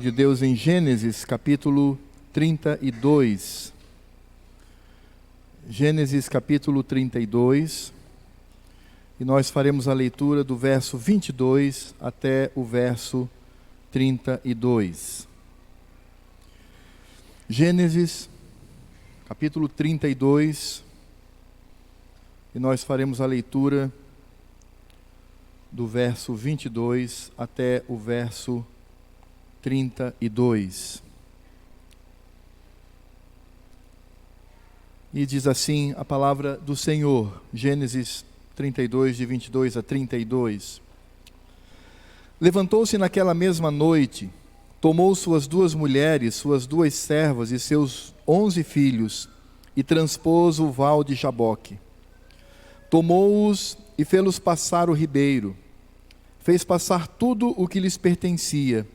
De Deus em Gênesis capítulo 32. Gênesis capítulo 32. E nós faremos a leitura do verso 22 até o verso 32. Gênesis capítulo 32. E nós faremos a leitura do verso 22 até o verso 32. E diz assim a palavra do Senhor, Gênesis 32, de 22 a 32. Levantou-se naquela mesma noite, tomou suas 2 mulheres, suas 2 servas e seus 11 filhos, e transpôs o val de Jaboque. Tomou-os e fê-los passar o ribeiro. Fez passar tudo o que lhes pertencia,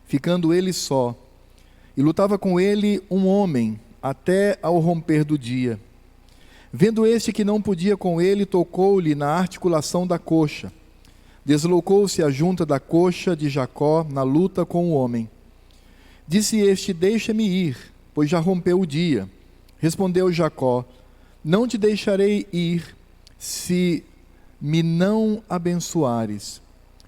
ficando ele só, e lutava com ele um homem, até ao romper do dia. Vendo este que não podia com ele, tocou-lhe na articulação da coxa. Deslocou-se a junta da coxa de Jacó na luta com o homem. Disse este: deixa-me ir, pois já rompeu o dia. Respondeu Jacó: não te deixarei ir, se me não abençoares.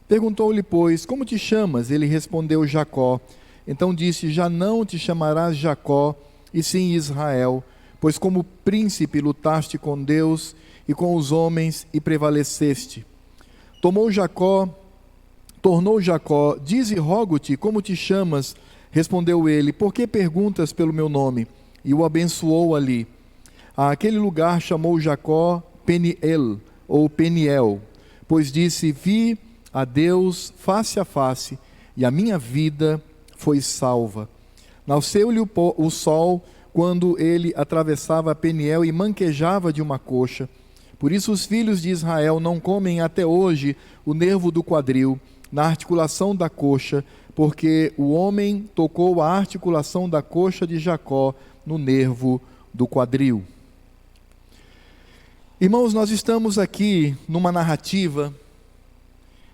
Perguntou-lhe, pois, como te chamas? Ele respondeu: Jacó. Então disse: já não te chamarás Jacó, e sim Israel, pois como príncipe lutaste com Deus e com os homens e prevaleceste. Tornou Jacó: dize, rogo-te, como te chamas? Respondeu ele: por que perguntas pelo meu nome? E o abençoou ali. Aquele lugar chamou Jacó Peniel, ou Peniel, pois disse: vi a Deus face a face, e a minha vida foi salva. Nasceu-lhe o sol quando ele atravessava Peniel e manquejava de uma coxa. Por isso os filhos de Israel não comem até hoje o nervo do quadril, na articulação da coxa, porque o homem tocou a articulação da coxa de Jacó no nervo do quadril. Irmãos, nós estamos aqui numa narrativa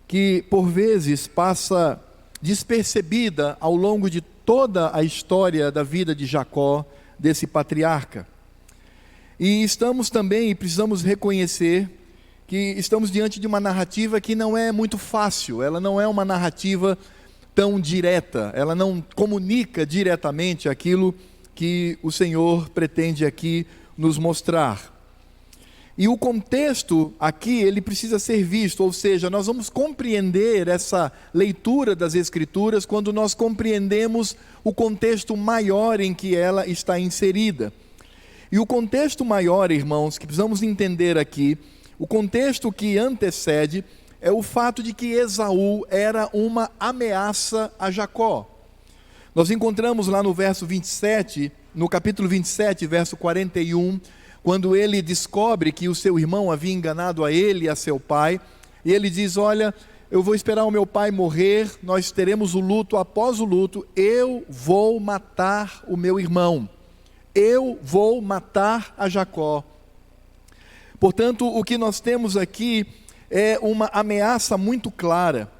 que por vezes passa despercebida ao longo de toda a história da vida de Jacó, desse patriarca. E estamos também, e precisamos reconhecer, que estamos diante de uma narrativa que não é muito fácil, ela não é uma narrativa tão direta, ela não comunica diretamente aquilo que o Senhor pretende aqui nos mostrar. E o contexto aqui, ele precisa ser visto, ou seja, nós vamos compreender essa leitura das Escrituras quando nós compreendemos o contexto maior em que ela está inserida. E o contexto maior, irmãos, que precisamos entender aqui, o contexto que antecede é o fato de que Esaú era uma ameaça a Jacó. Nós encontramos lá no verso 27, no capítulo 27, verso 41, quando ele descobre que o seu irmão havia enganado a ele e a seu pai, e ele diz: olha, eu vou esperar o meu pai morrer, nós teremos o luto, após o luto, eu vou matar o meu irmão, eu vou matar a Jacó. Portanto, o que nós temos aqui é uma ameaça muito clara,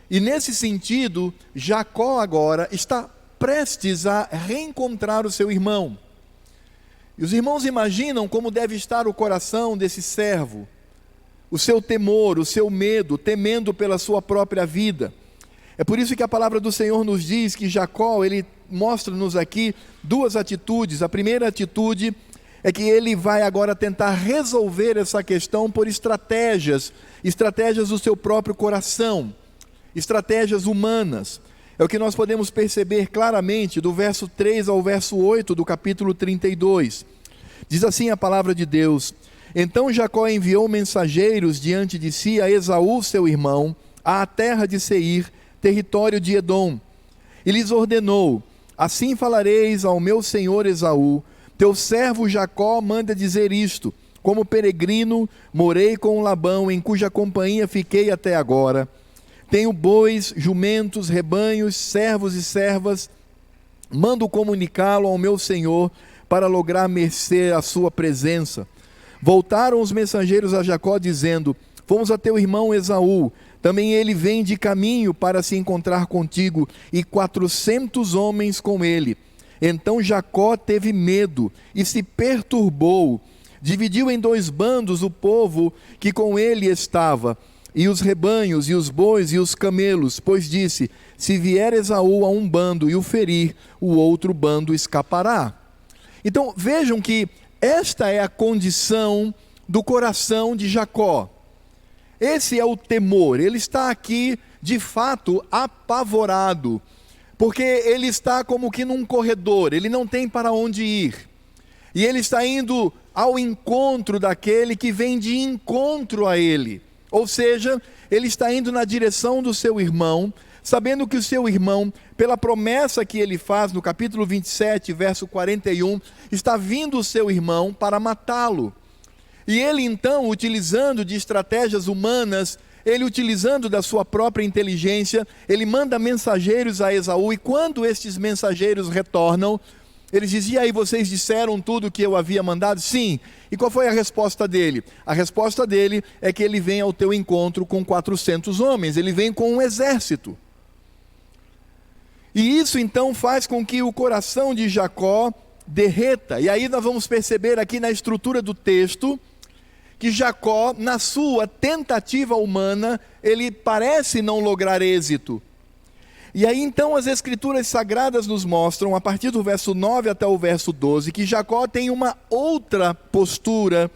e nesse sentido, Jacó agora está prestes a reencontrar o seu irmão. E os irmãos imaginam como deve estar o coração desse servo, o seu temor, o seu medo, temendo pela sua própria vida. É por isso que a palavra do Senhor nos diz que Jacó, ele mostra-nos aqui 2 atitudes. A primeira atitude é que ele vai agora tentar resolver essa questão por estratégias do seu próprio coração, estratégias humanas. É o que nós podemos perceber claramente do verso 3 ao verso 8 do capítulo 32. Diz assim a palavra de Deus: então Jacó enviou mensageiros diante de si a Esaú, seu irmão, à terra de Seir, território de Edom. E lhes ordenou: assim falareis ao meu senhor Esaú: teu servo Jacó manda dizer isto: como peregrino morei com Labão, em cuja companhia fiquei até agora. Tenho bois, jumentos, rebanhos, servos e servas. Mando comunicá-lo ao meu senhor para lograr mercê à sua presença. Voltaram os mensageiros a Jacó dizendo: fomos a teu irmão Esaú, Também ele vem de caminho para se encontrar contigo, e 400 homens com ele. Então Jacó teve medo e se perturbou. Dividiu em 2 bandos o povo que com ele estava, e os rebanhos, e os bois, e os camelos, pois disse: se vier Esaú a um bando e o ferir, o outro bando escapará. Então vejam que esta é a condição do coração de Jacó. Esse é o temor. Ele está aqui de fato apavorado, porque ele está como que num corredor, ele não tem para onde ir, e ele está indo ao encontro daquele que vem de encontro a ele, ou seja, ele está indo na direção do seu irmão, sabendo que o seu irmão, pela promessa que ele faz no capítulo 27, verso 41, está vindo o seu irmão para matá-lo. E ele então, utilizando de estratégias humanas, ele utilizando da sua própria inteligência, ele manda mensageiros a Esaú, e quando estes mensageiros retornam, eles diziam: e aí, vocês disseram tudo o que eu havia mandado? Sim. E qual foi a resposta dele? A resposta dele é que ele vem ao teu encontro com 400 homens, ele vem com um exército. E isso então faz com que o coração de Jacó derreta. E aí nós vamos perceber aqui na estrutura do texto, que Jacó, na sua tentativa humana, ele parece não lograr êxito. E aí então as escrituras sagradas nos mostram, a partir do verso 9 até o verso 12, que Jacó tem uma outra postura.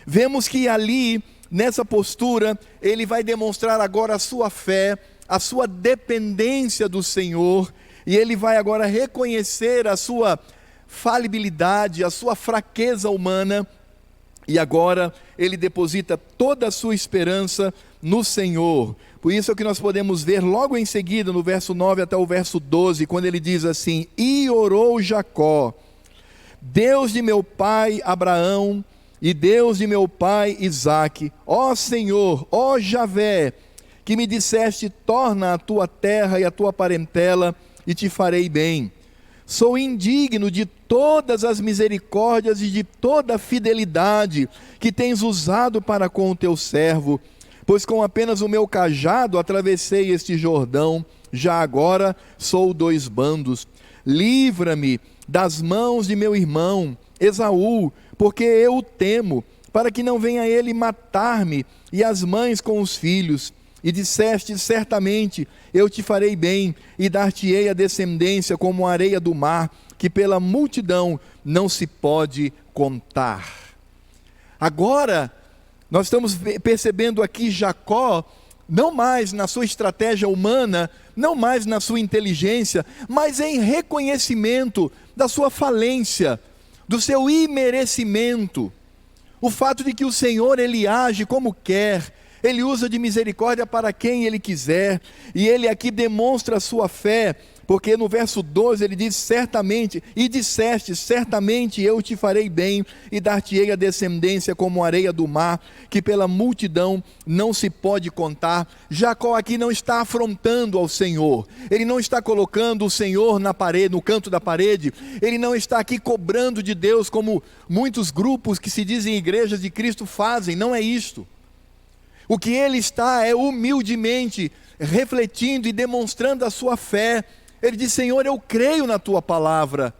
Vemos que ali, nessa postura, ele vai demonstrar agora a sua fé, a sua dependência do Senhor, e ele vai agora reconhecer a sua falibilidade, a sua fraqueza humana, e agora ele deposita toda a sua esperança no Senhor. Por isso é que nós podemos ver logo em seguida, no verso 9 até o verso 12, quando ele diz assim: e orou Jacó: Deus de meu pai Abraão e Deus de meu pai Isaque, ó Senhor, ó Javé, que me disseste: torna a tua terra e a tua parentela, e te farei bem. Sou indigno de todas as misericórdias e de toda a fidelidade que tens usado para com o teu servo, pois com apenas o meu cajado atravessei este Jordão, já agora sou 2 bandos. Livra-me das mãos de meu irmão Esaú, porque eu o temo, para que não venha ele matar-me e as mães com os filhos. E disseste: certamente eu te farei bem, e dar-te-ei a descendência como a areia do mar, que pela multidão não se pode contar. Agora, nós estamos percebendo aqui Jacó, não mais na sua estratégia humana, não mais na sua inteligência, mas em reconhecimento da sua falência, do seu imerecimento. O fato de que o Senhor, Ele age como quer, Ele usa de misericórdia para quem Ele quiser, e Ele aqui demonstra a sua fé, porque no verso 12 ele diz: certamente, e disseste, certamente eu te farei bem, e dar-te-ei a descendência como a areia do mar, que pela multidão não se pode contar. Jacó aqui não está afrontando ao Senhor, ele não está colocando o Senhor na parede, no canto da parede, ele não está aqui cobrando de Deus, como muitos grupos que se dizem igrejas de Cristo fazem. Não é isto. O que ele está é humildemente refletindo e demonstrando a sua fé. Ele diz: Senhor, eu creio na tua palavra,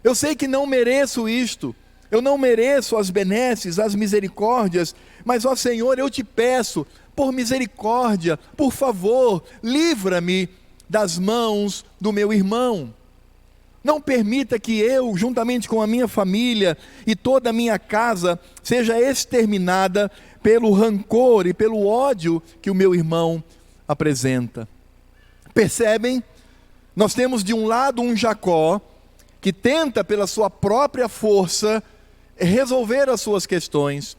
eu sei que não mereço isto, eu não mereço as benesses, as misericórdias, mas ó Senhor, eu te peço, por misericórdia, por favor, livra-me das mãos do meu irmão. Não permita que eu, juntamente com a minha família e toda a minha casa, seja exterminada pelo rancor e pelo ódio que o meu irmão apresenta. Percebem? Nós temos de um lado um Jacó que tenta pela sua própria força resolver as suas questões.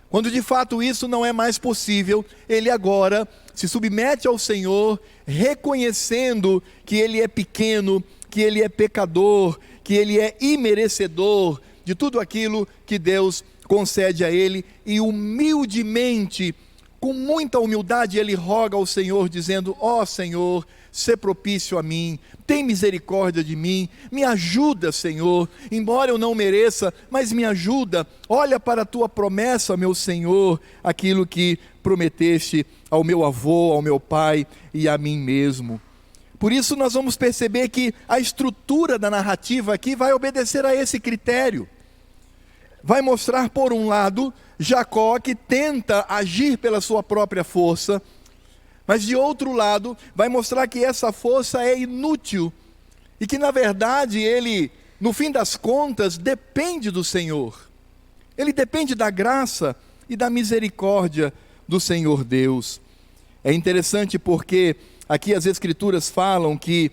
Quando de fato isso não é mais possível, ele agora se submete ao Senhor, reconhecendo que ele é pequeno, que ele é pecador, que ele é imerecedor de tudo aquilo que Deus concede a ele, e humildemente com muita humildade ele roga ao Senhor, dizendo: ó Senhor, sê propício a mim, tem misericórdia de mim, me ajuda, Senhor, embora eu não mereça, mas me ajuda, olha para a tua promessa, meu Senhor, aquilo que prometeste ao meu avô, ao meu pai e a mim mesmo. Por isso nós vamos perceber que a estrutura da narrativa aqui vai obedecer a esse critério. Vai mostrar, por um lado, Jacó que tenta agir pela sua própria força, mas de outro lado, vai mostrar que essa força é inútil e que na verdade ele, no fim das contas, depende do Senhor. Ele depende da graça e da misericórdia do Senhor Deus. É interessante porque aqui as Escrituras falam que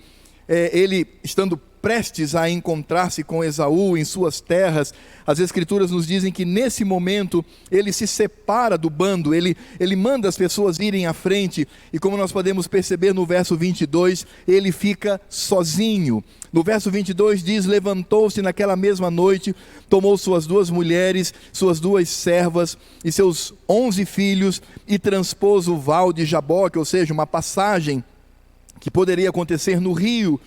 ele, estando prestes a encontrar-se com Esaú em suas terras, as Escrituras nos dizem que nesse momento ele se separa do bando, ele manda as pessoas irem à frente, e como nós podemos perceber no verso 22, ele fica sozinho. No verso 22 diz: levantou-se naquela mesma noite, tomou suas 2 mulheres, suas 2 servas e seus 11 filhos, e transpôs o val de Jaboque, ou seja, uma passagem que poderia acontecer no rio.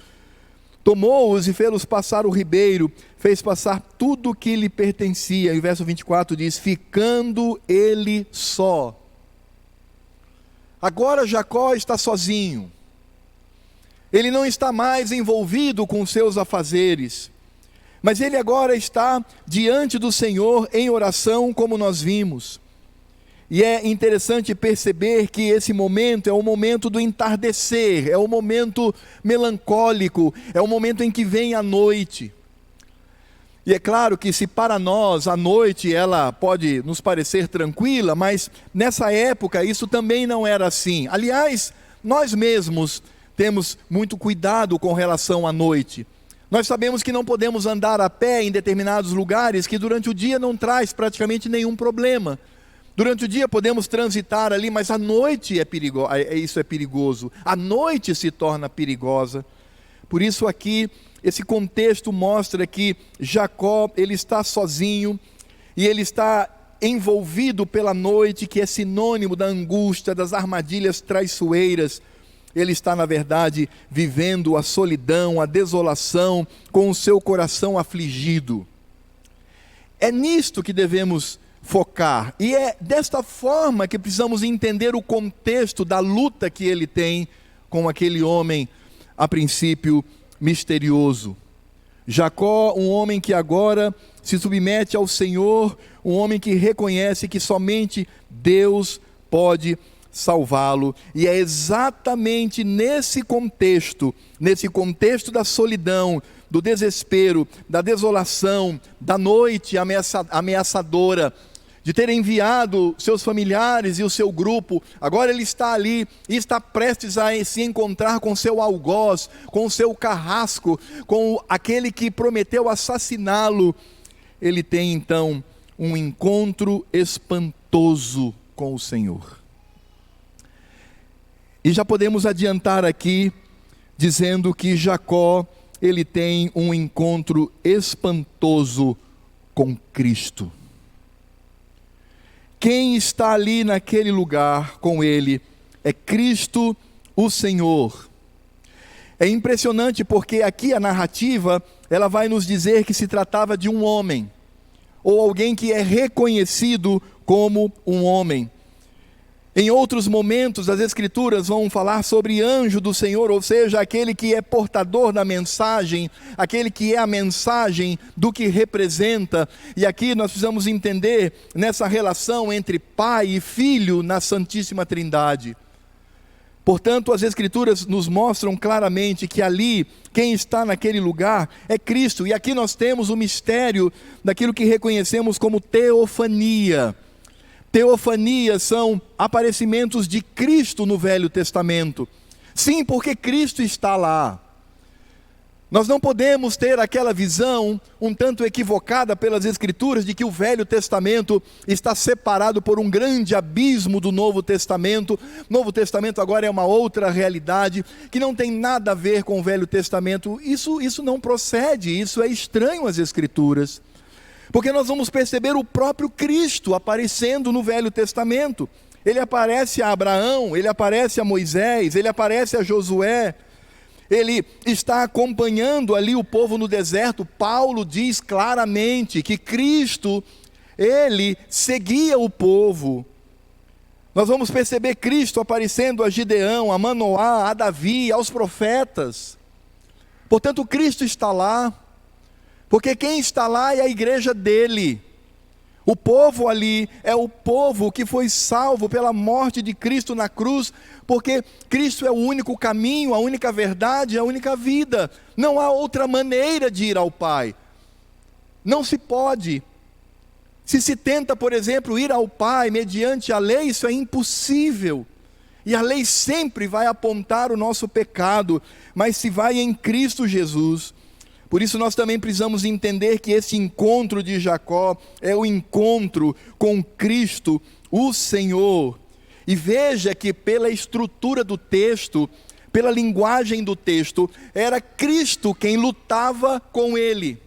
Tomou-os e fê-los passar o ribeiro, fez passar tudo o que lhe pertencia. E o verso 24 diz: ficando ele só. Agora Jacó está sozinho. Ele não está mais envolvido com seus afazeres, mas ele agora está diante do Senhor em oração, como nós vimos. E é interessante perceber que esse momento é o momento do entardecer, é o momento melancólico, é o momento em que vem a noite. E é claro que se para nós a noite ela pode nos parecer tranquila, mas nessa época isso também não era assim. Aliás, nós mesmos temos muito cuidado com relação à noite. Nós sabemos que não podemos andar a pé em determinados lugares que durante o dia não traz praticamente nenhum problema. Durante o dia podemos transitar ali, mas à noite isso é perigoso. A noite se torna perigosa. Por isso aqui, esse contexto mostra que Jacó, ele está sozinho, e ele está envolvido pela noite, que é sinônimo da angústia, das armadilhas traiçoeiras. Ele está, na verdade, vivendo a solidão, a desolação, com o seu coração afligido. É nisto que devemos focar, e é desta forma que precisamos entender o contexto da luta que ele tem com aquele homem, a princípio misterioso. Jacó, um homem que agora se submete ao Senhor, um homem que reconhece que somente Deus pode salvá-lo, e é exatamente nesse contexto da solidão, do desespero, da desolação, da noite ameaçadora, de ter enviado seus familiares e o seu grupo. Agora ele está ali e está prestes a se encontrar com seu algoz, com o seu carrasco, com aquele que prometeu assassiná-lo. Ele tem então um encontro espantoso com o Senhor. E já podemos adiantar aqui, dizendo que Jacó, ele tem um encontro espantoso com Cristo. Quem está ali naquele lugar com ele é Cristo o Senhor. É impressionante porque aqui a narrativa, ela vai nos dizer que se tratava de um homem, ou alguém que é reconhecido como um homem. Em outros momentos, as Escrituras vão falar sobre anjo do Senhor, ou seja, aquele que é portador da mensagem, aquele que é a mensagem do que representa. E aqui nós precisamos entender nessa relação entre Pai e Filho na Santíssima Trindade. Portanto, as Escrituras nos mostram claramente que ali, quem está naquele lugar é Cristo. E aqui nós temos o mistério daquilo que reconhecemos como teofania. Teofanias são aparecimentos de Cristo no Velho Testamento. Sim, porque Cristo está lá. Nós não podemos ter aquela visão um tanto equivocada pelas Escrituras de que o Velho Testamento está separado por um grande abismo do Novo Testamento. O Novo Testamento agora é uma outra realidade que não tem nada a ver com o Velho Testamento. Isso não procede, isso é estranho às Escrituras. Porque nós vamos perceber o próprio Cristo aparecendo no Velho Testamento. ele aparece a Abraão, ele aparece a Moisés, ele aparece a Josué, ele está acompanhando ali o povo no deserto. Paulo diz claramente que Cristo, ele seguia o povo. Nós vamos perceber Cristo aparecendo a Gideão, a Manoá, a Davi, aos profetas. Portanto, Cristo está lá, porque quem está lá é a igreja dele. O povo ali é o povo que foi salvo pela morte de Cristo na cruz, porque Cristo é o único caminho, a única verdade, a única vida. Não há outra maneira de ir ao Pai. Não se pode. Se se tenta, por exemplo, ir ao Pai mediante a lei, isso é impossível. E a lei sempre vai apontar o nosso pecado, mas se vai em Cristo Jesus. Por isso nós também precisamos entender que esse encontro de Jacó é o encontro com Cristo, o Senhor. E veja que pela estrutura do texto, pela linguagem do texto, era Cristo quem lutava com ele.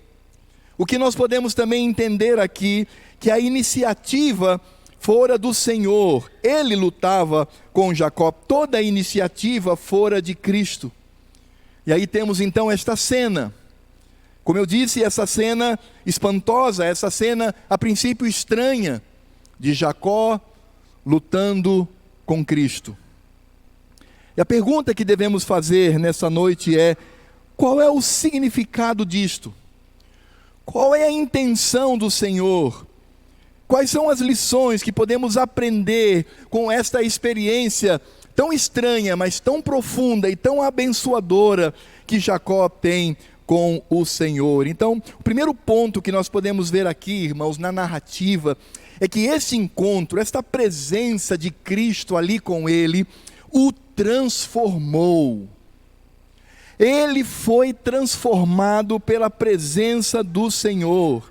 O que nós podemos também entender aqui, que a iniciativa fora do Senhor, ele lutava com Jacó, toda a iniciativa fora de Cristo. E aí temos então esta cena. Como eu disse, essa cena espantosa, essa cena a princípio estranha, de Jacó lutando com Cristo. E a pergunta que devemos fazer nessa noite é: qual é o significado disto? Qual é a intenção do Senhor? Quais são as lições que podemos aprender com esta experiência tão estranha, mas tão profunda e tão abençoadora que Jacó tem com o Senhor? Então, o primeiro ponto que nós podemos ver aqui, irmãos, na narrativa, é que esse encontro, esta presença de Cristo ali com ele, o transformou. Ele foi transformado pela presença do Senhor.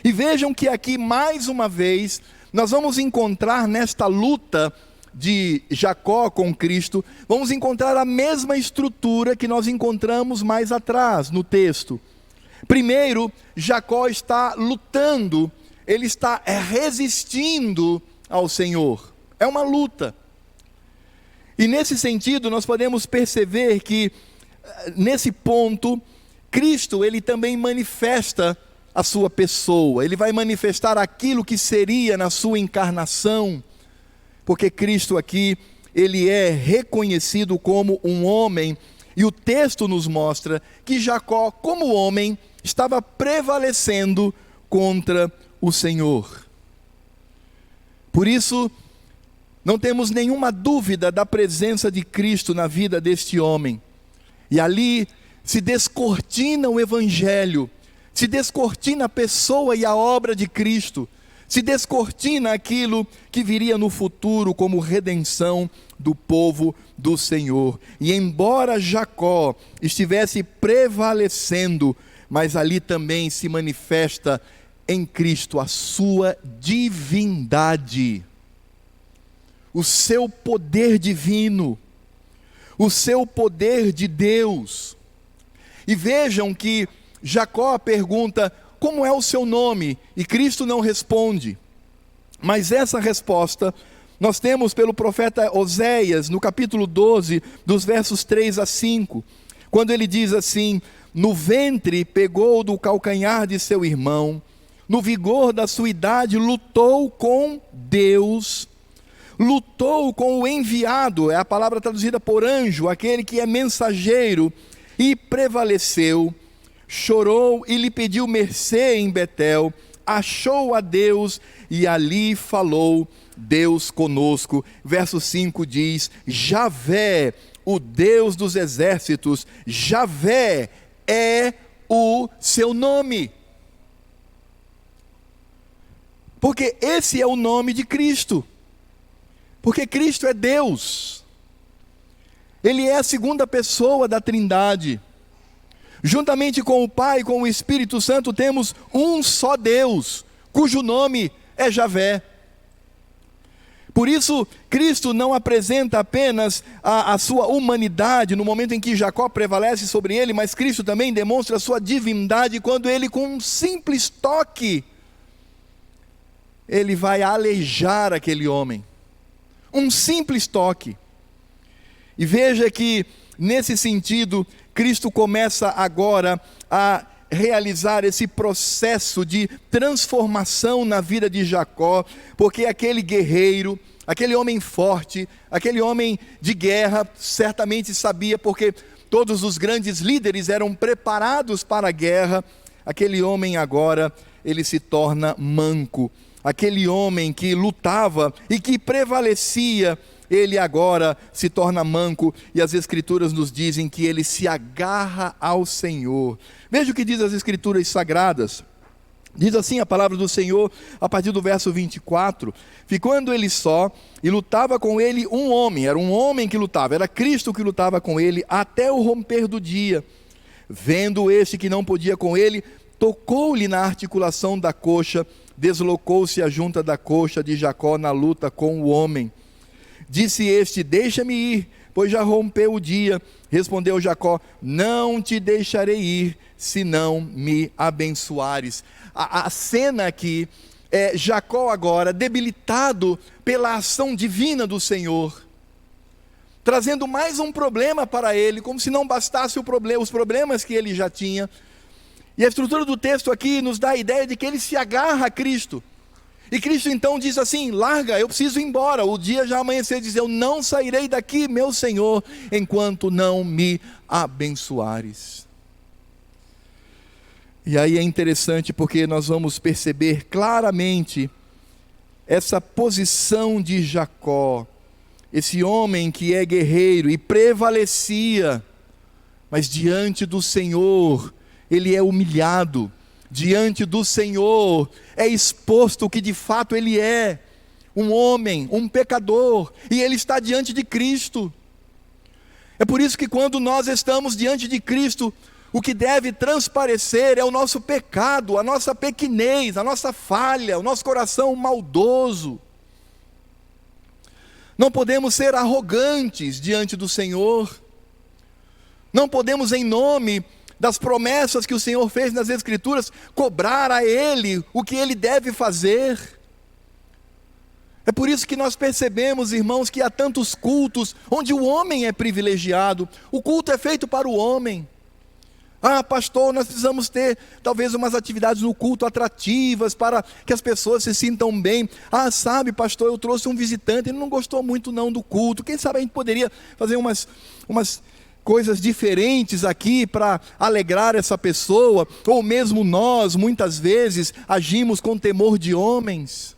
E vejam que aqui, mais uma vez, nós vamos encontrar nesta luta de Jacó com Cristo, vamos encontrar a mesma estrutura que nós encontramos mais atrás no texto. Primeiro, Jacó está lutando, ele está resistindo ao Senhor. É uma luta. E nesse sentido, nós podemos perceber que, nesse ponto, Cristo, ele também manifesta a sua pessoa, ele vai manifestar aquilo que seria na sua encarnação, porque Cristo aqui, ele é reconhecido como um homem, e o texto nos mostra que Jacó, como homem, estava prevalecendo contra o Senhor. Por isso, não temos nenhuma dúvida da presença de Cristo na vida deste homem, e ali se descortina o Evangelho, se descortina a pessoa e a obra de Cristo, se descortina aquilo que viria no futuro como redenção do povo do Senhor. E embora Jacó estivesse prevalecendo, mas ali também se manifesta em Cristo a sua divindade, o seu poder divino, o seu poder de Deus. E vejam que Jacó pergunta: como é o seu nome? E Cristo não responde. Mas essa resposta nós temos pelo profeta Oséias, no capítulo 12, dos versos 3 a 5, quando ele diz assim: no ventre pegou do calcanhar de seu irmão, no vigor da sua idade lutou com Deus, lutou com o enviado, é a palavra traduzida por anjo, aquele que é mensageiro, e prevaleceu. Chorou e lhe pediu mercê em Betel, achou a Deus e ali falou Deus conosco. Verso 5 diz: Javé, o Deus dos exércitos, Javé é o seu nome. Porque esse é o nome de Cristo. Porque Cristo é Deus. Ele é a segunda pessoa da Trindade. Juntamente com o Pai e com o Espírito Santo temos um só Deus, cujo nome é Javé. Por isso, Cristo não apresenta apenas a sua humanidade no momento em que Jacó prevalece sobre ele, mas Cristo também demonstra a sua divindade quando ele, com um simples toque, ele vai aleijar aquele homem. um simples toque. E veja que, nesse sentido, Cristo começa agora a realizar esse processo de transformação na vida de Jacó, porque aquele guerreiro, aquele homem forte, aquele homem de guerra, certamente sabia, porque todos os grandes líderes eram preparados para a guerra. Aquele homem agora, ele se torna manco. Aquele homem que lutava e que prevalecia, ele agora se torna manco, e as Escrituras nos dizem que ele se agarra ao Senhor. Veja o que diz as Escrituras Sagradas. Diz assim a palavra do Senhor, a partir do verso 24: ficando ele só, e lutava com ele um homem, era um homem que lutava, era Cristo que lutava com ele, até o romper do dia. Vendo este que não podia com ele, tocou-lhe na articulação da coxa, deslocou-se a junta da coxa de Jacó na luta com o homem. Disse este: deixa-me ir, pois já rompeu o dia. Respondeu Jacó: não te deixarei ir, se não me abençoares. A cena aqui é Jacó agora debilitado pela ação divina do Senhor, trazendo mais um problema para ele, como se não bastasse os problemas que ele já tinha. E a estrutura do texto aqui nos dá a ideia de que ele se agarra a Cristo. E Cristo então diz assim: larga, eu preciso ir embora, o dia já amanheceu. Diz: eu não sairei daqui, meu Senhor, enquanto não me abençoares. E aí é interessante, porque nós vamos perceber claramente essa posição de Jacó, esse homem que é guerreiro e prevalecia, mas diante do Senhor ele é humilhado. Diante do Senhor é exposto o que de fato ele é, um homem, um pecador, e ele está diante de Cristo. É por isso que quando nós estamos diante de Cristo, o que deve transparecer é o nosso pecado, a nossa pequenez, a nossa falha, o nosso coração maldoso. Não podemos ser arrogantes diante do Senhor, não podemos, em nome das promessas que o Senhor fez nas Escrituras, cobrar a Ele o que Ele deve fazer. É por isso que nós percebemos, irmãos, que há tantos cultos onde o homem é privilegiado. O culto é feito para o homem. Ah, pastor, nós precisamos ter talvez umas atividades no culto atrativas para que as pessoas se sintam bem. Ah, sabe, pastor, eu trouxe um visitante, ele não gostou muito não do culto. Quem sabe a gente poderia fazer umas coisas diferentes aqui para alegrar essa pessoa. Ou mesmo nós, muitas vezes, agimos com temor de homens.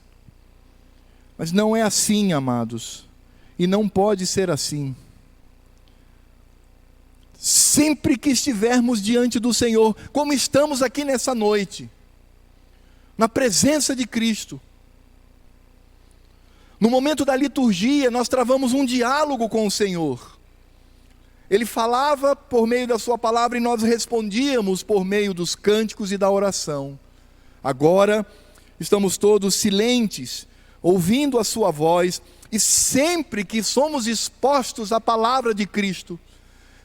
Mas não é assim, amados, e não pode ser assim. Sempre que estivermos diante do Senhor, como estamos aqui nessa noite, na presença de Cristo, no momento da liturgia, nós travamos um diálogo com o Senhor. Ele falava por meio da sua palavra e nós respondíamos por meio dos cânticos e da oração. Agora, estamos todos silentes, ouvindo a sua voz, e sempre que somos expostos à palavra de Cristo,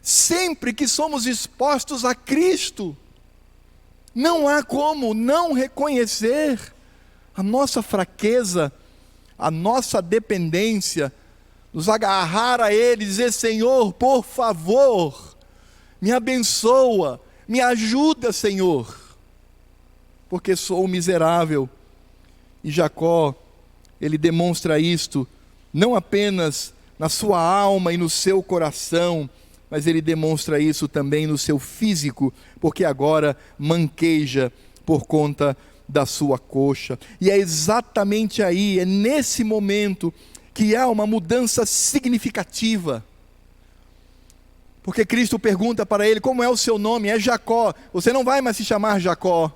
sempre que somos expostos a Cristo, não há como não reconhecer a nossa fraqueza, a nossa dependência, nos agarrar a Ele e dizer: Senhor, por favor, me abençoa, me ajuda, Senhor, porque sou miserável. E Jacó, ele demonstra isto, não apenas na sua alma e no seu coração, mas ele demonstra isso também no seu físico, porque agora manqueja por conta da sua coxa. E é exatamente aí, é nesse momento que há uma mudança significativa. Porque Cristo pergunta para ele: como é o seu nome? É Jacó. Você não vai mais se chamar Jacó.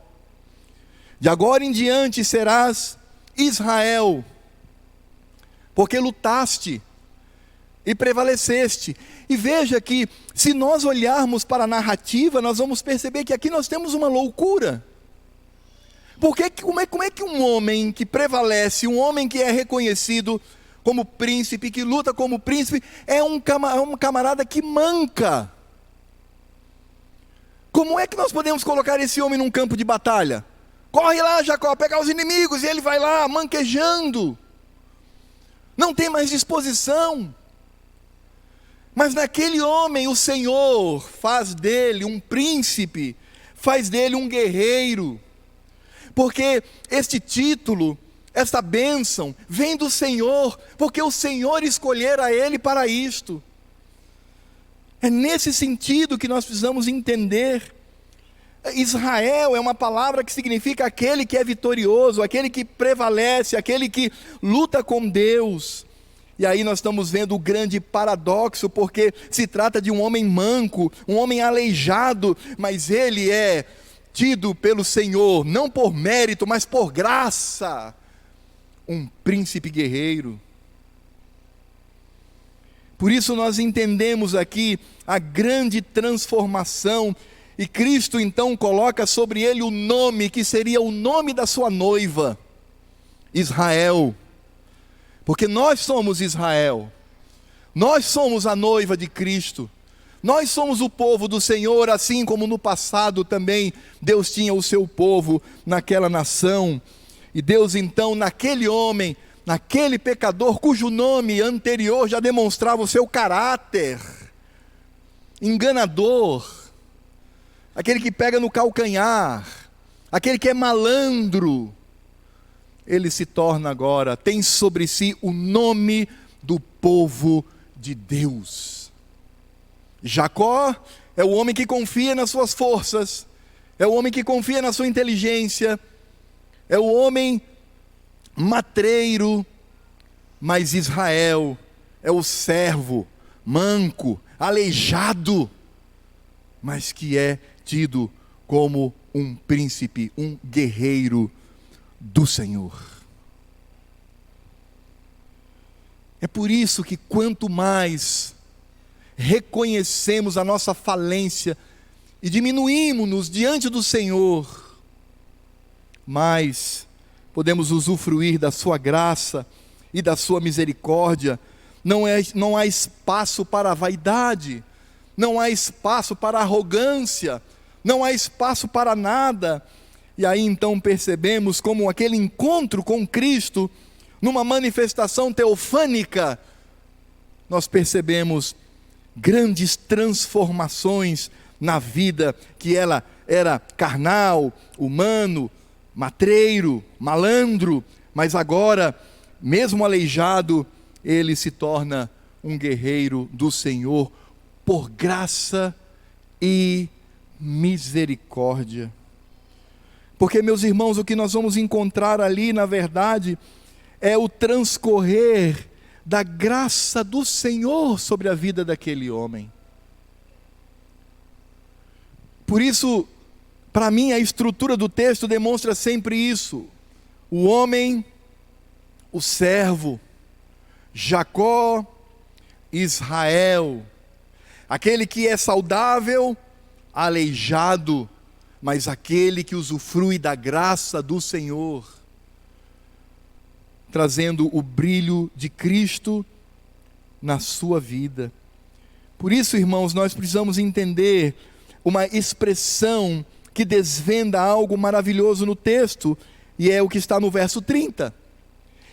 De agora em diante serás Israel, porque lutaste e prevaleceste. E veja que, se nós olharmos para a narrativa, nós vamos perceber que aqui nós temos uma loucura. Porque como é que um homem que prevalece, um homem que é reconhecido como príncipe, que luta como príncipe, é um camarada que manca? Como é que nós podemos colocar esse homem num campo de batalha? Corre lá, Jacó, pegar os inimigos, e ele vai lá, manquejando. não tem mais disposição. Mas naquele homem o Senhor faz dele um príncipe, faz dele um guerreiro, porque este título, esta bênção, vem do Senhor, porque o Senhor escolhera ele para isto. É nesse sentido que nós precisamos entender. Israel é uma palavra que significa aquele que é vitorioso, aquele que prevalece, aquele que luta com Deus. E aí nós estamos vendo o grande paradoxo, porque se trata de um homem manco, um homem aleijado, mas ele é tido pelo Senhor, não por mérito, mas por graça, um príncipe guerreiro. Por isso nós entendemos aqui a grande transformação, e Cristo então coloca sobre ele o nome, que seria o nome da sua noiva, Israel. Porque nós somos Israel, nós somos a noiva de Cristo, nós somos o povo do Senhor, assim como no passado também Deus tinha o seu povo naquela nação. E Deus então naquele homem, naquele pecador cujo nome anterior já demonstrava o seu caráter enganador, aquele que pega no calcanhar, aquele que é malandro, ele se torna agora, tem sobre si o nome do povo de Deus. Jacó é o homem que confia nas suas forças, é o homem que confia na sua inteligência, é o homem matreiro, mas Israel é o servo, manco, aleijado, mas que é tido como um príncipe, um guerreiro do Senhor. É por isso que quanto mais reconhecemos a nossa falência e diminuímos-nos diante do Senhor, mais podemos usufruir da sua graça e da sua misericórdia. Não há espaço para a vaidade, não há espaço para a arrogância, não há espaço para nada. E aí então percebemos como aquele encontro com Cristo, numa manifestação teofânica, nós percebemos grandes transformações na vida, que ela era carnal, humano, matreiro, malandro, mas agora, mesmo aleijado, ele se torna um guerreiro do Senhor, por graça e misericórdia. Porque, meus irmãos, o que nós vamos encontrar ali, na verdade, é o transcorrer da graça do Senhor sobre a vida daquele homem. Por isso, para mim, a estrutura do texto demonstra sempre isso. O homem, o servo, Jacó, Israel, aquele que é saudável, aleijado, mas aquele que usufrui da graça do Senhor, trazendo o brilho de Cristo na sua vida. Por isso, irmãos, nós precisamos entender uma expressão que desvenda algo maravilhoso no texto, e é o que está no verso 30.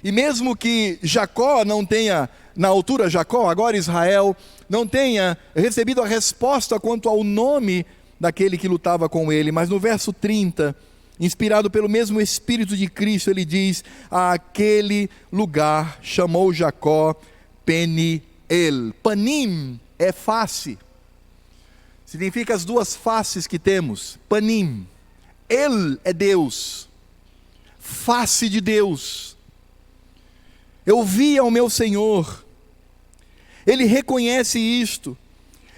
E mesmo que Jacó não tenha, na altura Jacó, agora Israel, não tenha recebido a resposta quanto ao nome daquele que lutava com ele, mas no verso 30, inspirado pelo mesmo Espírito de Cristo, ele diz: aquele lugar chamou Jacó Peniel. Panim é face, significa as duas faces que temos. Panim, El é Deus, face de Deus. Eu vi ao meu Senhor, ele reconhece isto.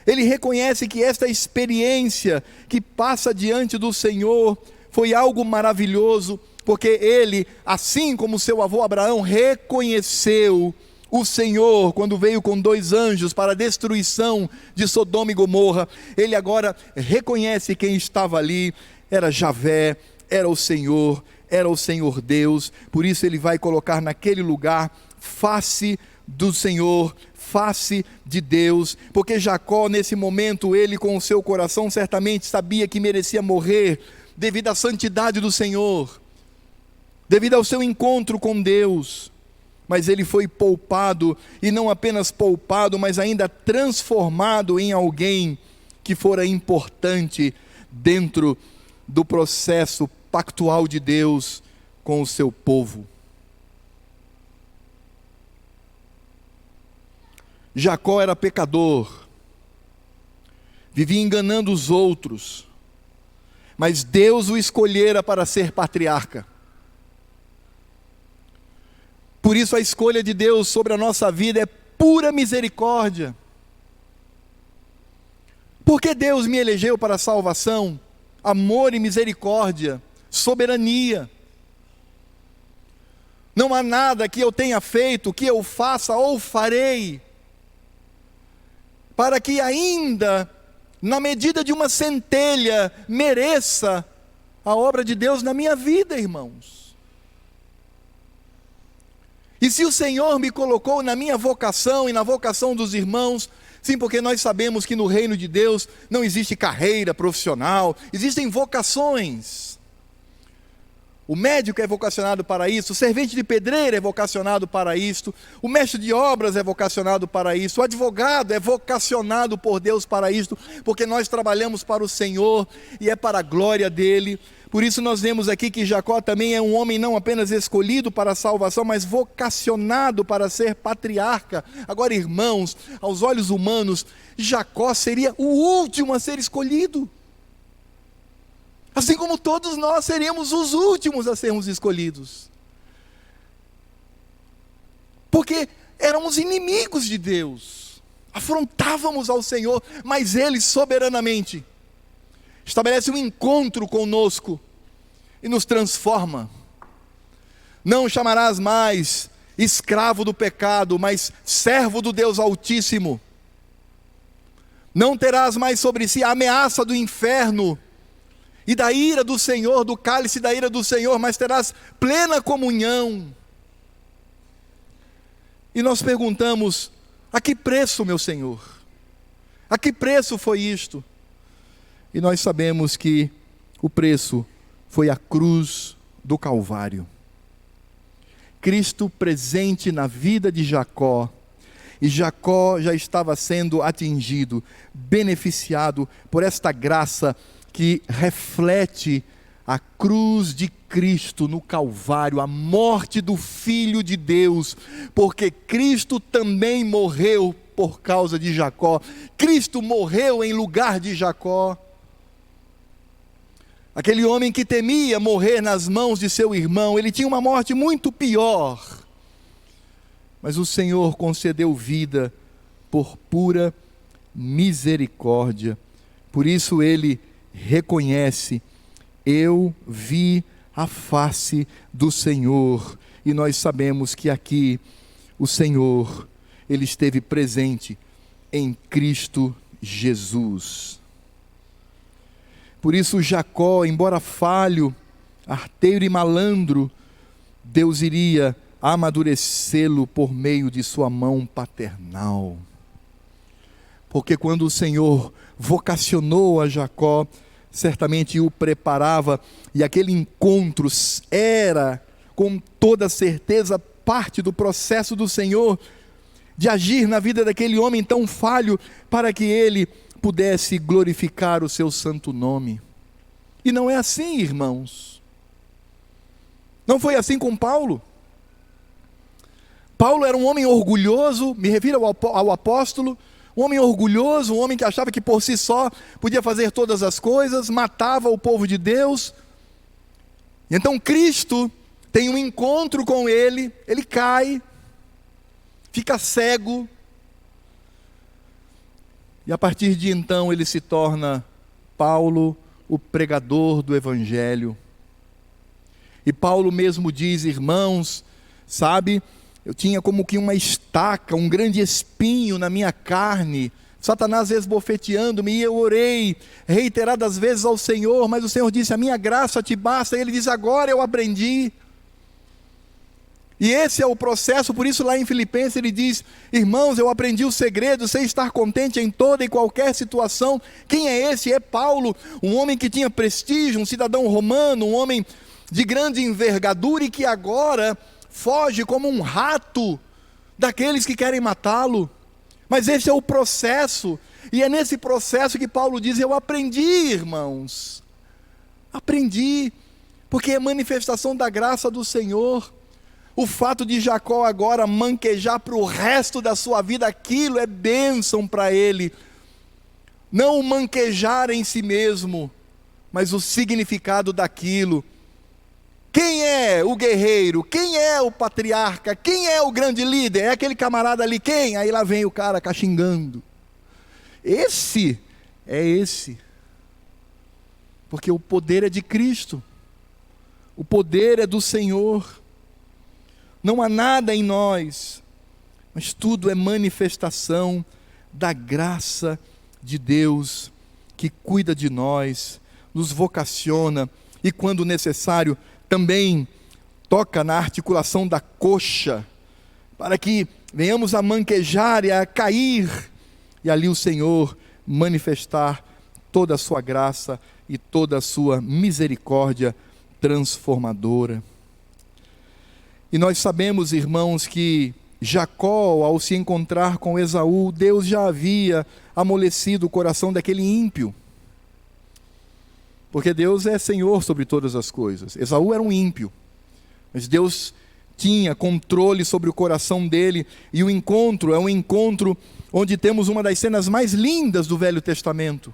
Ele reconhece que esta experiência que passa diante do Senhor foi algo maravilhoso, porque ele, assim como seu avô Abraão, reconheceu o Senhor quando veio com 2 anjos para a destruição de Sodoma e Gomorra. Ele agora reconhece quem estava ali, era Javé, era o Senhor Deus. Por isso ele vai colocar naquele lugar face do Senhor, face de Deus, porque Jacó nesse momento, ele com o seu coração certamente sabia que merecia morrer, devido à santidade do Senhor, devido ao seu encontro com Deus, mas ele foi poupado, e não apenas poupado, mas ainda transformado em alguém que fora importante dentro do processo pactual de Deus com o seu povo. Jacó era pecador, vivia enganando os outros, mas Deus o escolhera para ser patriarca. Por isso a escolha de Deus sobre a nossa vida é pura misericórdia. Porque Deus me elegeu para a salvação, amor e misericórdia, soberania. Não há nada que eu tenha feito, que eu faça ou farei, para que ainda, na medida de uma centelha, mereça a obra de Deus na minha vida, irmãos. E se o Senhor me colocou na minha vocação e na vocação dos irmãos, sim, porque nós sabemos que no reino de Deus não existe carreira profissional, existem vocações. O médico é vocacionado para isso, o servente de pedreiro é vocacionado para isto, o mestre de obras é vocacionado para isso, o advogado é vocacionado por Deus para isto, porque nós trabalhamos para o Senhor e é para a glória dEle. Por isso nós vemos aqui que Jacó também é um homem não apenas escolhido para a salvação, mas vocacionado para ser patriarca. Agora, irmãos, aos olhos humanos, Jacó seria o último a ser escolhido. Assim como todos nós seríamos os últimos a sermos escolhidos. Porque éramos inimigos de Deus, afrontávamos ao Senhor, mas Ele soberanamente estabelece um encontro conosco e nos transforma. Não chamarás mais escravo do pecado, mas servo do Deus Altíssimo. Não terás mais sobre si a ameaça do inferno e da ira do Senhor, do cálice da ira do Senhor, mas terás plena comunhão. E nós perguntamos: a que preço, meu Senhor? A que preço foi isto? E nós sabemos que o preço foi a cruz do Calvário. Cristo presente na vida de Jacó, e Jacó já estava sendo atingido, beneficiado por esta graça que reflete a cruz de Cristo no Calvário, a morte do Filho de Deus, porque Cristo também morreu por causa de Jacó, Cristo morreu em lugar de Jacó. Aquele homem que temia morrer nas mãos de seu irmão, ele tinha uma morte muito pior, mas o Senhor concedeu vida por pura misericórdia. Por isso ele reconhece: eu vi a face do Senhor. E nós sabemos que aqui o Senhor, Ele esteve presente em Cristo Jesus. Por isso Jacó, embora falho, arteiro e malandro, Deus iria amadurecê-lo por meio de sua mão paternal. Porque quando o Senhor vocacionou a Jacó, certamente o preparava, e aquele encontro era, com toda certeza, parte do processo do Senhor, de agir na vida daquele homem tão falho, para que ele pudesse glorificar o seu santo nome. E não é assim, irmãos. Não foi assim com Paulo. Paulo era um homem orgulhoso, me refiro ao apóstolo, um homem orgulhoso, um homem que achava que por si só podia fazer todas as coisas, matava o povo de Deus. E então Cristo tem um encontro com ele, ele cai, fica cego, e a partir de então ele se torna Paulo, o pregador do Evangelho. E Paulo mesmo diz: irmãos, sabe, eu tinha como que uma estaca, um grande espinho na minha carne, Satanás esbofeteando-me, e eu orei reiteradas vezes ao Senhor, mas o Senhor disse: a minha graça te basta. E ele diz: agora eu aprendi. E esse é o processo. Por isso lá em Filipenses ele diz: irmãos, eu aprendi o segredo, sei estar contente em toda e qualquer situação. Quem é esse? É Paulo, um homem que tinha prestígio, um cidadão romano, um homem de grande envergadura, e que agora foge como um rato daqueles que querem matá-lo. Mas esse é o processo, e é nesse processo que Paulo diz: eu aprendi, irmãos, aprendi, porque é manifestação da graça do Senhor. O fato de Jacó agora manquejar para o resto da sua vida, aquilo é bênção para ele. Não o manquejar em si mesmo, mas o significado daquilo. Quem é o guerreiro? Quem é o patriarca? Quem é o grande líder? É aquele camarada ali, quem? Aí lá vem o cara caxingando. Esse é esse. Porque o poder é de Cristo. O poder é do Senhor. Não há nada em nós, mas tudo é manifestação da graça de Deus, que cuida de nós, nos vocaciona e, quando necessário, também toca na articulação da coxa, para que venhamos a manquejar e a cair, e ali o Senhor manifestar toda a sua graça e toda a sua misericórdia transformadora. E nós sabemos, irmãos, que Jacó, ao se encontrar com Esaú, Deus já havia amolecido o coração daquele ímpio. Porque Deus é Senhor sobre todas as coisas. Esaú era um ímpio, mas Deus tinha controle sobre o coração dele, e o encontro é um encontro onde temos uma das cenas mais lindas do Velho Testamento.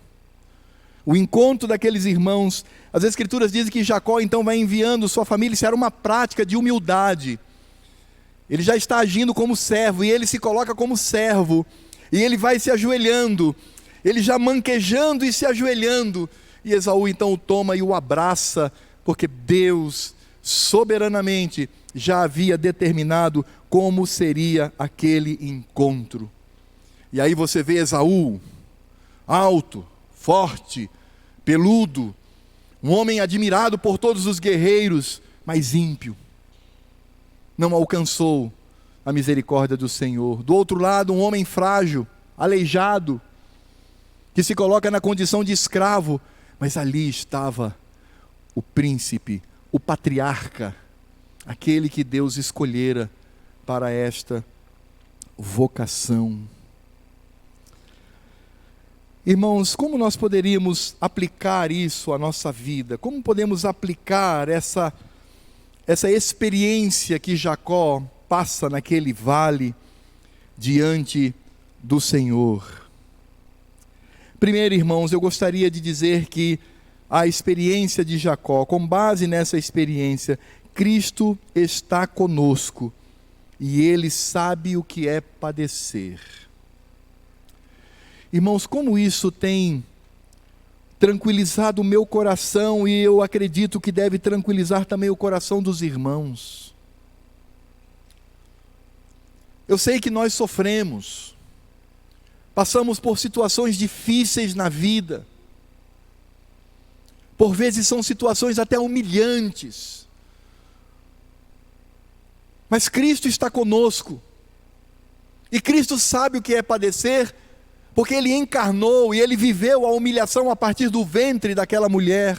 O encontro daqueles irmãos. As Escrituras dizem que Jacó então vai enviando sua família. Isso era uma prática de humildade. Ele já está agindo como servo, e ele se coloca como servo, e ele vai se ajoelhando, ele já manquejando e se ajoelhando, e Esaú então o toma e o abraça, porque Deus soberanamente já havia determinado como seria aquele encontro. E aí você vê Esaú, alto, forte, peludo, um homem admirado por todos os guerreiros, mas ímpio. Não alcançou a misericórdia do Senhor. Do outro lado, um homem frágil, aleijado, que se coloca na condição de escravo, mas ali estava o príncipe, o patriarca, aquele que Deus escolhera para esta vocação. Irmãos, como nós poderíamos aplicar isso à nossa vida? Como podemos aplicar essa experiência que Jacó passa naquele vale diante do Senhor? Primeiro, irmãos, eu gostaria de dizer que a experiência de Jacó, com base nessa experiência, Cristo está conosco e Ele sabe o que é padecer. Irmãos, como isso tem tranquilizado o meu coração, e eu acredito que deve tranquilizar também o coração dos irmãos. Eu sei que nós sofremos, passamos por situações difíceis na vida, por vezes são situações até humilhantes, mas Cristo está conosco, e Cristo sabe o que é padecer, porque Ele encarnou e Ele viveu a humilhação a partir do ventre daquela mulher.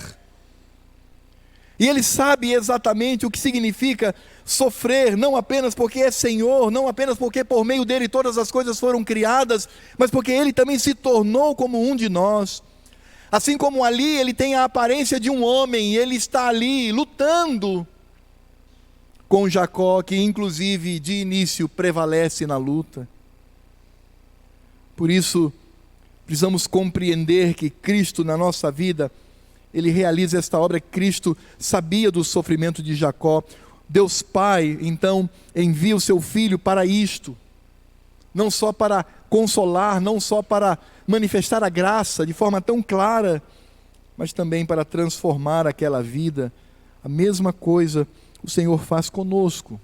E Ele sabe exatamente o que significa sofrer, não apenas porque é Senhor, não apenas porque por meio dEle todas as coisas foram criadas, mas porque Ele também se tornou como um de nós. Assim como ali Ele tem a aparência de um homem, e Ele está ali lutando com Jacó, que inclusive de início prevalece na luta. Por isso, precisamos compreender que Cristo na nossa vida, Ele realiza esta obra. Cristo sabia do sofrimento de Jacó. Deus Pai, então, envia o seu Filho para isto. Não só para consolar, não só para manifestar a graça de forma tão clara, mas também para transformar aquela vida. A mesma coisa o Senhor faz conosco.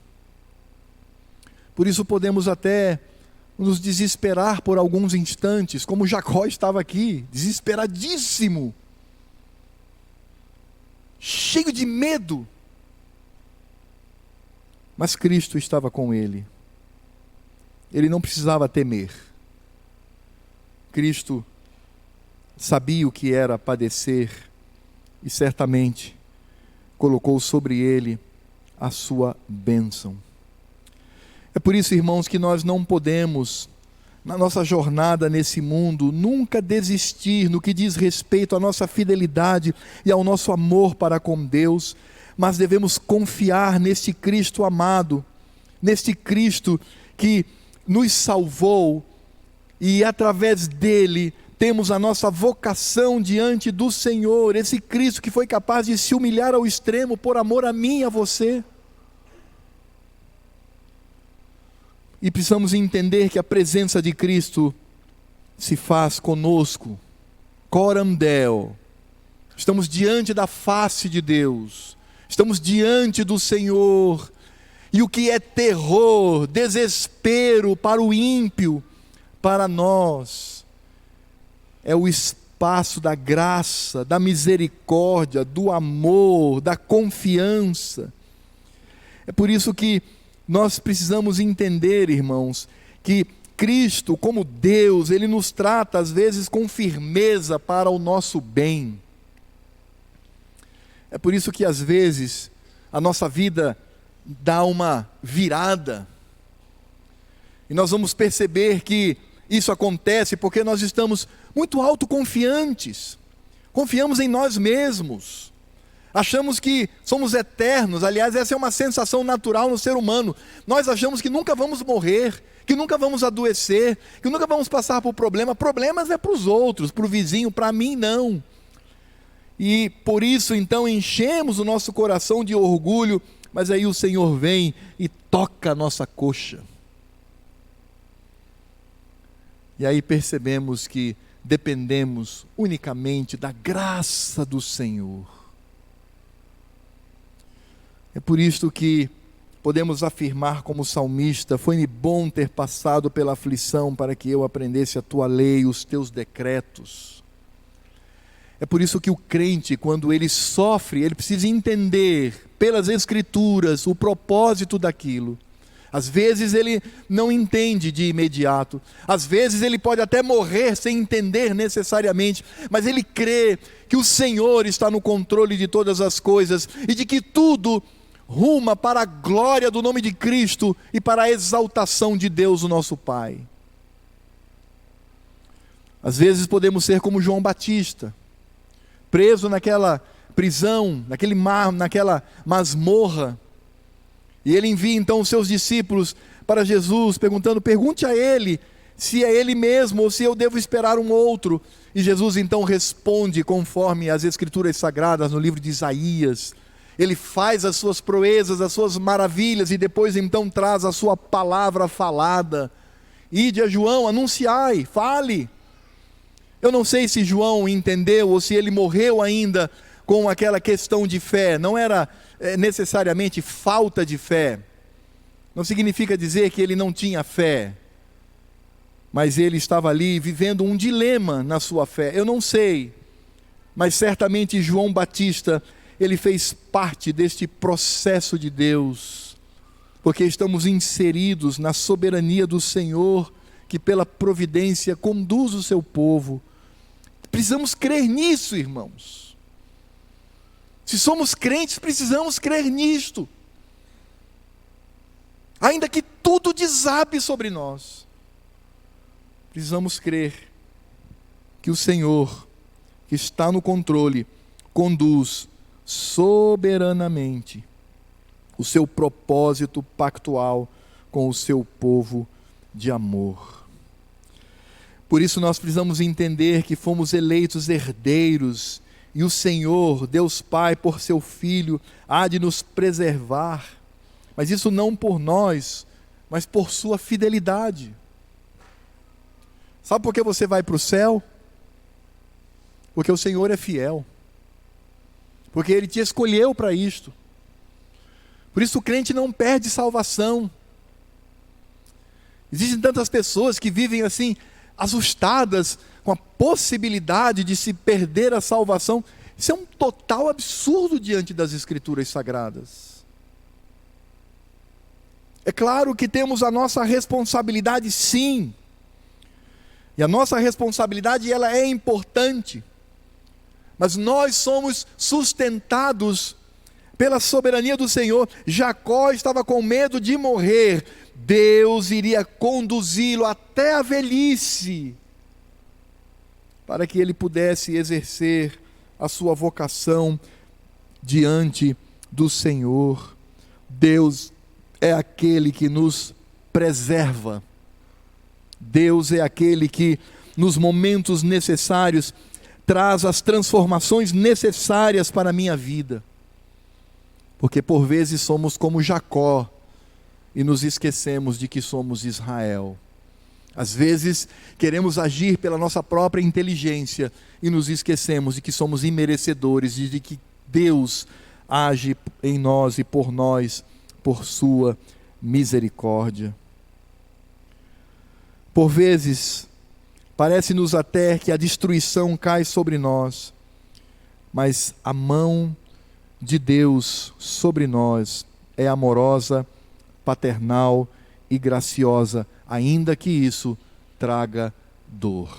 Por isso podemos até nos desesperar por alguns instantes, como Jacó estava aqui, desesperadíssimo, cheio de medo, mas Cristo estava com ele, ele não precisava temer. Cristo sabia o que era padecer, e certamente colocou sobre ele a sua bênção. É por isso, irmãos, que nós não podemos, na nossa jornada nesse mundo, nunca desistir no que diz respeito à nossa fidelidade e ao nosso amor para com Deus, mas devemos confiar neste Cristo amado, neste Cristo que nos salvou, e através dele temos a nossa vocação diante do Senhor, esse Cristo que foi capaz de se humilhar ao extremo por amor a mim e a você. E precisamos entender que a presença de Cristo se faz conosco, coram Deo. Estamos diante da face de Deus, estamos diante do Senhor, e o que é terror, desespero para o ímpio, para nós, é o espaço da graça, da misericórdia, do amor, da confiança. É por isso que nós precisamos entender, irmãos, que Cristo, como Deus, Ele nos trata às vezes com firmeza para o nosso bem. É por isso que às vezes a nossa vida dá uma virada, e nós vamos perceber que isso acontece porque nós estamos muito autoconfiantes, confiamos em nós mesmos, achamos que somos eternos. Aliás, essa é uma sensação natural no ser humano. Nós achamos que nunca vamos morrer, que nunca vamos adoecer, que nunca vamos passar por problemas é para os outros, para o vizinho, para mim não. E por isso então enchemos o nosso coração de orgulho, mas aí o Senhor vem e toca a nossa coxa. E aí percebemos que dependemos unicamente da graça do Senhor. É por isto que podemos afirmar como salmista: foi-me bom ter passado pela aflição para que eu aprendesse a tua lei e os teus decretos. É por isso que o crente, quando ele sofre, ele precisa entender pelas Escrituras o propósito daquilo. Às vezes ele não entende de imediato, às vezes ele pode até morrer sem entender necessariamente, mas ele crê que o Senhor está no controle de todas as coisas e de que tudo ruma para a glória do nome de Cristo e para a exaltação de Deus, o nosso Pai. Às vezes podemos ser como João Batista, preso naquela prisão, naquele mar, naquela masmorra, e ele envia então os seus discípulos para Jesus, perguntando: pergunte a ele se é ele mesmo ou se eu devo esperar um outro. E Jesus então responde conforme as Escrituras Sagradas no livro de Isaías. Ele faz as suas proezas, as suas maravilhas, e depois então traz a sua palavra falada. Ide a João, anunciai, fale. Eu não sei se João entendeu ou se ele morreu ainda com aquela questão de fé. Não era necessariamente falta de fé, não significa dizer que ele não tinha fé, mas ele estava ali vivendo um dilema na sua fé. Eu não sei, mas certamente João Batista, ele fez parte deste processo de Deus, porque estamos inseridos na soberania do Senhor, que pela providência conduz o seu povo. Precisamos crer nisso, irmãos. Se somos crentes, precisamos crer nisto. Ainda que tudo desabe sobre nós, precisamos crer que o Senhor, que está no controle, conduz soberanamente o seu propósito pactual com o seu povo de amor. Por isso nós precisamos entender que fomos eleitos herdeiros, e o Senhor, Deus Pai, por seu Filho, há de nos preservar, mas isso não por nós, mas por sua fidelidade. Sabe por que você vai para o céu? Porque o Senhor é fiel, porque Ele te escolheu para isto. Por isso o crente não perde salvação. Existem tantas pessoas que vivem assim, assustadas com a possibilidade de se perder a salvação. Isso é um total absurdo diante das Escrituras Sagradas. É claro que temos a nossa responsabilidade, sim, e a nossa responsabilidade ela é importante, mas nós somos sustentados pela soberania do Senhor, Jacó estava com medo de morrer. Deus iria conduzi-lo até a velhice, para que ele pudesse exercer a sua vocação diante do Senhor. Deus é aquele que nos preserva. Deus é aquele que, nos momentos necessários, traz as transformações necessárias para a minha vida. Porque por vezes somos como Jacó e nos esquecemos de que somos Israel. Às vezes queremos agir pela nossa própria inteligência e nos esquecemos de que somos imerecedores e de que Deus age em nós e por nós, por sua misericórdia. Por vezes, parece-nos até que a destruição cai sobre nós, mas a mão de Deus sobre nós é amorosa, paternal e graciosa, ainda que isso traga dor.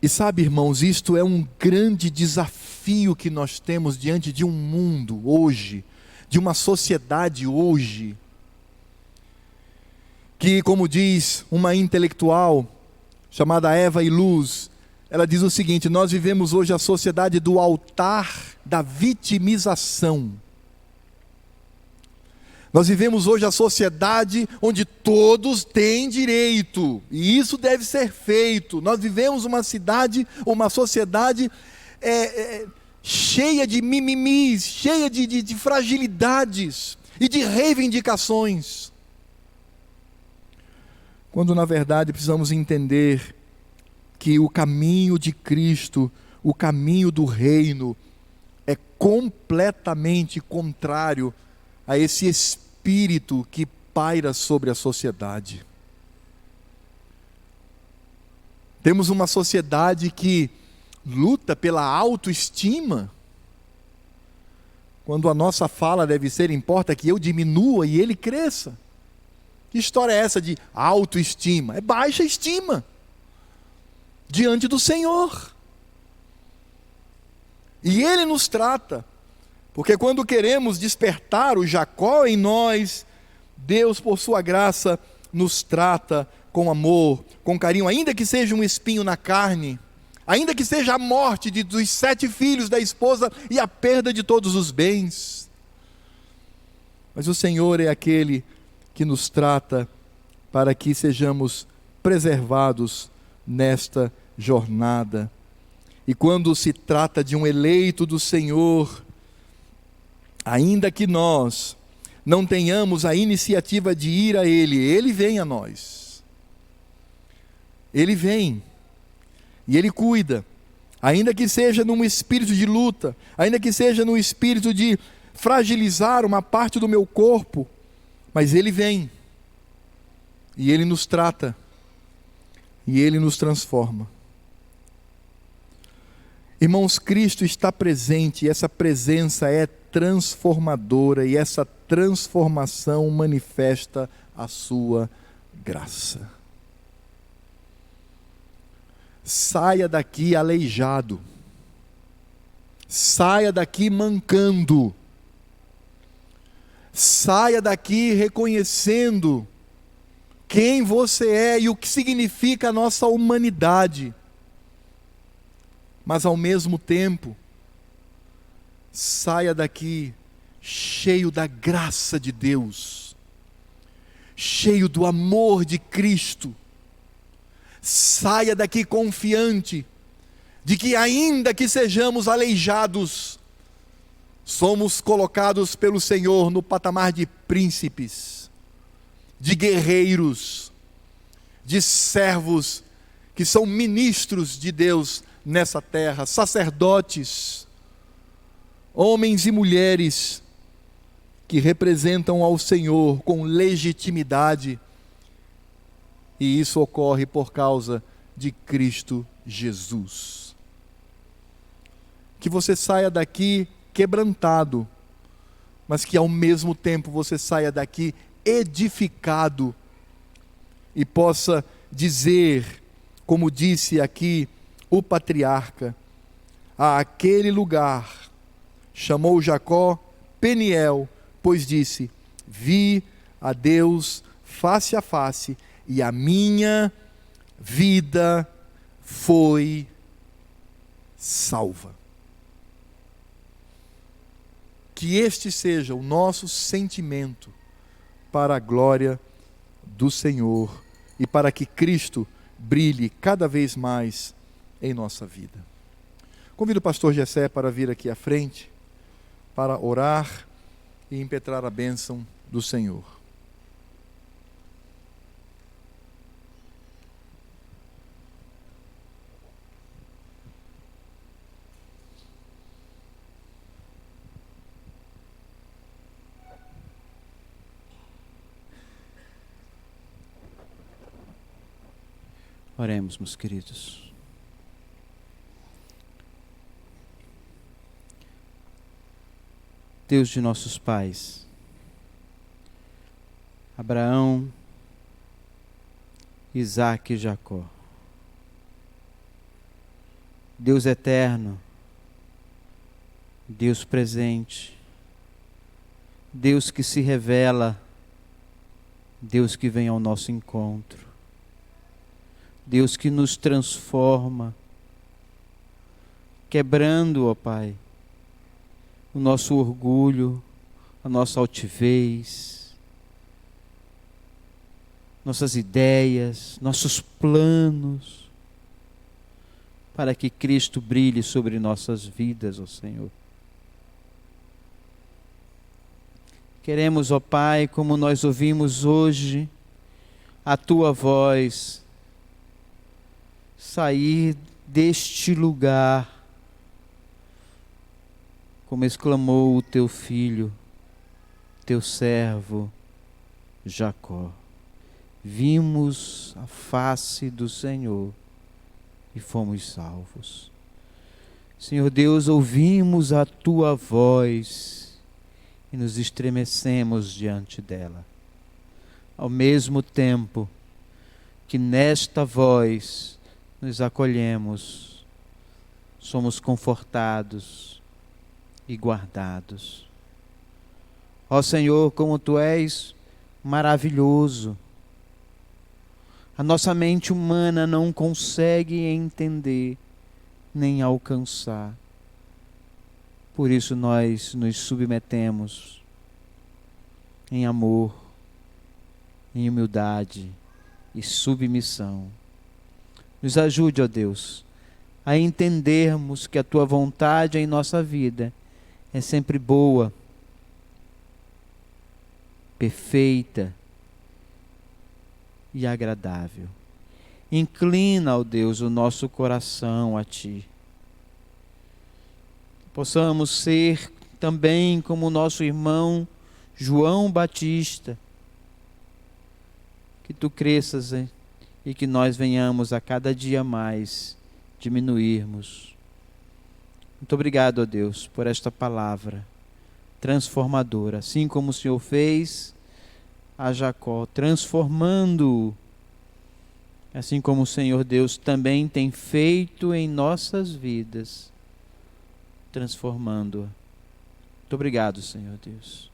E sabe, irmãos, isto é um grande desafio que nós temos diante de um mundo hoje, de uma sociedade hoje, que, como diz uma intelectual chamada Eva Illouz, ela diz o seguinte: nós vivemos hoje a sociedade do altar da vitimização. Nós vivemos hoje a sociedade onde todos têm direito, e isso deve ser feito. Nós vivemos uma sociedade cheia de mimimis, cheia de fragilidades e de reivindicações. Quando na verdade precisamos entender que o caminho de Cristo, o caminho do reino, é completamente contrário a esse espírito que paira sobre a sociedade. Temos uma sociedade que luta pela autoestima, quando a nossa fala deve ser: importa que eu diminua e ele cresça. Que história é essa de autoestima? É baixa estima diante do Senhor. E Ele nos trata, porque quando queremos despertar o Jacó em nós, Deus, por sua graça, nos trata com amor, com carinho, ainda que seja um espinho na carne, ainda que seja a morte dos 7 filhos da esposa e a perda de todos os bens. Mas o Senhor é aquele que nos trata para que sejamos preservados nesta jornada. E quando se trata de um eleito do Senhor, ainda que nós não tenhamos a iniciativa de ir a Ele, Ele vem a nós. Ele vem e Ele cuida, ainda que seja num espírito de luta, ainda que seja num espírito de fragilizar uma parte do meu corpo, mas Ele vem, e Ele nos trata, e Ele nos transforma. Irmãos, Cristo está presente, e essa presença é transformadora, e essa transformação manifesta a sua graça. Saia daqui aleijado, saia daqui mancando, saia daqui reconhecendo quem você é e o que significa a nossa humanidade. Mas ao mesmo tempo, saia daqui cheio da graça de Deus, cheio do amor de Cristo. Saia daqui confiante de que, ainda que sejamos aleijados, somos colocados pelo Senhor no patamar de príncipes, de guerreiros, de servos que são ministros de Deus nessa terra, sacerdotes, homens e mulheres que representam ao Senhor com legitimidade, e isso ocorre por causa de Cristo Jesus. Que você saia daqui quebrantado, mas que ao mesmo tempo você saia daqui edificado e possa dizer, como disse aqui o patriarca: àquele lugar. Chamou Jacó Peniel, pois disse: vi a Deus face a face, e a minha vida foi salva. Que este seja o nosso sentimento para a glória do Senhor e para que Cristo brilhe cada vez mais em nossa vida. Convido o pastor Gessé para vir aqui à frente, para orar e impetrar a bênção do Senhor. Oremos, meus queridos. Deus de nossos pais, Abraão, Isaque e Jacó. Deus eterno, Deus presente, Deus que se revela, Deus que vem ao nosso encontro, Deus que nos transforma, quebrando, ó Pai, o nosso orgulho, a nossa altivez, nossas ideias, nossos planos, para que Cristo brilhe sobre nossas vidas, ó Senhor. Queremos, ó Pai, como nós ouvimos hoje, a Tua voz, sair deste lugar, como exclamou o Teu filho, Teu servo, Jacó. Vimos a face do Senhor e fomos salvos. Senhor Deus, ouvimos a Tua voz e nos estremecemos diante dela. Ao mesmo tempo que nesta voz nos acolhemos, somos confortados e guardados. Ó Senhor, como Tu és maravilhoso, a nossa mente humana não consegue entender nem alcançar. Por isso nós nos submetemos em amor, em humildade e submissão. Nos ajude, ó Deus, a entendermos que a Tua vontade em nossa vida é sempre boa, perfeita e agradável. Inclina, ó Deus, o nosso coração a Ti. Possamos ser também como o nosso irmão João Batista. Que Tu cresças e que nós venhamos a cada dia mais diminuirmos. Muito obrigado, ó Deus, por esta palavra transformadora, assim como o Senhor fez a Jacó, transformando-o, assim como o Senhor Deus também tem feito em nossas vidas, transformando-a. Muito obrigado, Senhor Deus.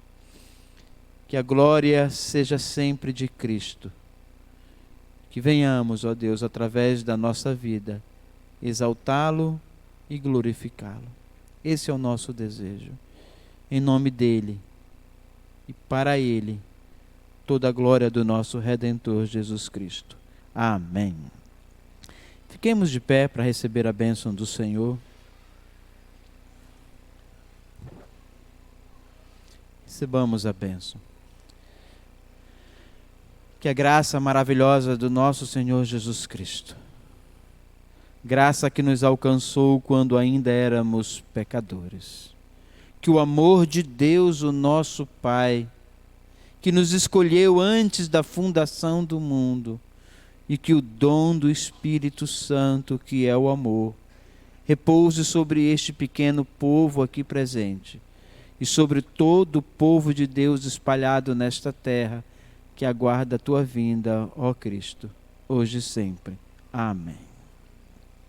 Que a glória seja sempre de Cristo. Que venhamos, ó Deus, através da nossa vida, exaltá-lo e glorificá-lo. Esse é o nosso desejo. Em nome dele e para ele, toda a glória do nosso Redentor Jesus Cristo. Amém. Fiquemos de pé para receber a bênção do Senhor. Recebamos a bênção. Que a graça maravilhosa do nosso Senhor Jesus Cristo, graça que nos alcançou quando ainda éramos pecadores, que o amor de Deus, o nosso Pai, que nos escolheu antes da fundação do mundo, e que o dom do Espírito Santo, que é o amor, repouse sobre este pequeno povo aqui presente, e sobre todo o povo de Deus espalhado nesta terra, que aguarda a Tua vinda, ó Cristo, hoje e sempre. Amém.